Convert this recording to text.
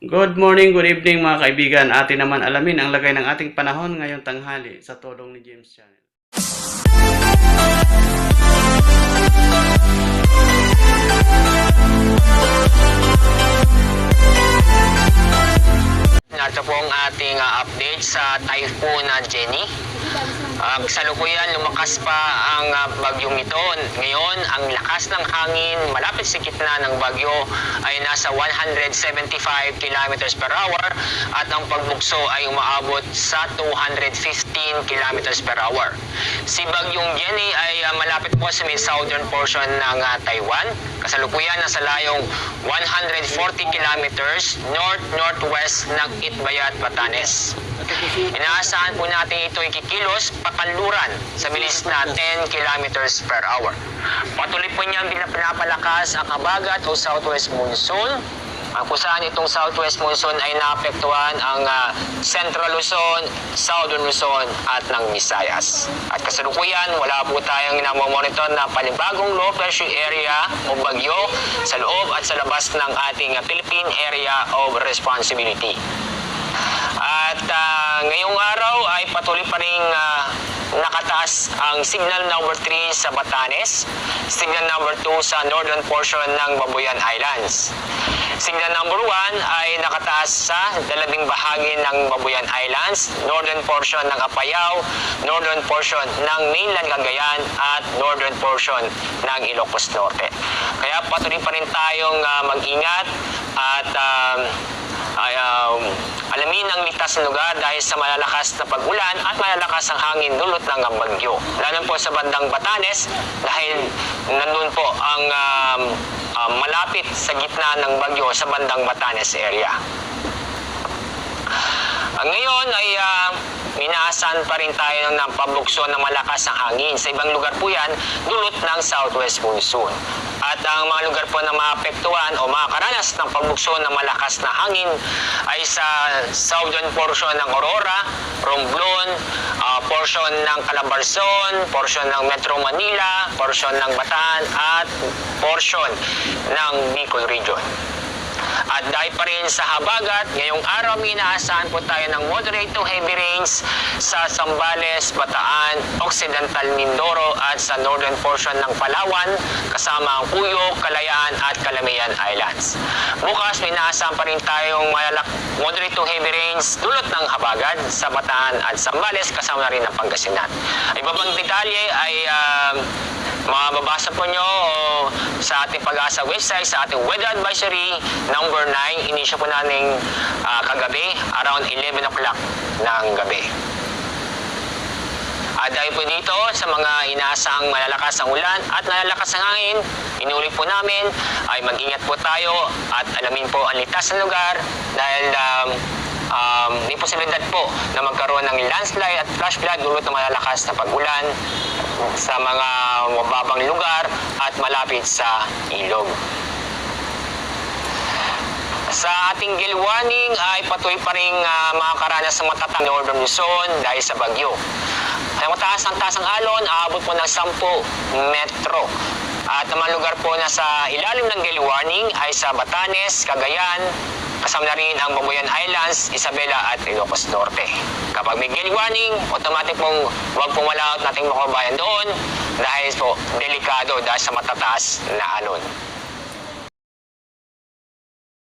Good morning, good evening mga kaibigan. Atin naman alamin ang lagay ng ating panahon ngayong tanghali sa tulong ni James Channel. Ito po ang ating update sa Typhoon Jenny. Kasalukuyan lumakas pa ang bagyong ito. Ngayon, ang lakas ng hangin malapit sa gitna ng bagyo ay nasa 175 kilometers per hour at ang pagbugso ay umaabot sa 215 kilometers per hour. Si bagyong Jenny ay malapit po sa may southern portion ng Taiwan. Kasalukuyan nasa layong 140 kilometers north-northwest ng Itbayat, Batanes. Inaasahan po natin ito ikikilos pakanluran sa bilis na 10 kilometers per hour. Patuloy po niyang pinapalakas ang habagat o southwest monsoon. Kung saan itong southwest monsoon ay naapektuhan ang Central Luzon, Southern Luzon at ng Visayas. At kasalukuyan, wala po tayong namomonitor na panibagong low pressure area o bagyo sa loob at sa labas ng ating Philippine Area of Responsibility. At ngayong araw ay patuloy pa rin nakataas ang signal number 3 sa Batanes, signal number 2 sa northern portion ng Babuyan Islands. Signal number 1 ay nakataas sa dalawang bahagi ng Babuyan Islands, northern portion ng Apayao, northern portion ng mainland Cagayan at northern portion ng Ilocos Norte. Kaya patuloy pa rin tayong mag-ingat at alamin ang ligtas na lugar dahil sa malalakas na pag-ulan at malalakas ang hangin dulot ng bagyo. Lalo po sa bandang Batanes dahil nandun po ang malapit sa gitna ng bagyo sa bandang Batanes area. Ngayon ay inaasahan pa rin tayo ng pabukso ng malakas ang hangin. Sa ibang lugar po yan, dulot ng southwest monsoon. At ang mga lugar po na maapektuhan o makakaranas ng pabukso ng malakas na hangin ay sa southern portion ng Aurora, Romblon, portion ng Calabarzon, portion ng Metro Manila, portion ng Bataan at portion ng Bicol Region. At dahil pa rin sa habagat, ngayong araw inaasahan po tayo ng moderate to heavy rains sa Zambales, Bataan, Occidental Mindoro at sa northern portion ng Palawan kasama ang Puyo, Kalayaan at Calamian Islands. Bukas inaasahan pa rin tayong moderate to heavy rains dulot ng habagat sa Bataan at Zambales kasama na rin ang Pangasinan. Iba pang detalye ay mababasa po nyo sa ating Pag-asa website, sa ating weather advisory number 9. Inisyo po namin kagabi around 11 o'clock ng gabi. At dahil po dito sa mga inaasang malalakas ang ulan at malalakas ang hangin, inulit po namin ay mag-ingat po tayo at alamin po ang ligtas na lugar dahil may posibilidad po na magkaroon ng landslide at flash flood dulot ng malalakas na pag-ulan sa mga mababang lugar at malapit sa ilog. Sa ating gale warning ay patuloy pa rin makakaranas ng matatang northern Luzon dahil sa bagyo. Ang mataas ng taas ng alon, aabot po ng 10 metro. At ang mga lugar po na sa ilalim ng gale warning ay sa Batanes, Cagayan, kasama na rin ang Babuyan Islands, Isabela at Ilocos Norte. Kapag may gale warning, automatic pong huwag pong wala nating mga kabayan doon dahil po delikado dahil sa matataas na alon.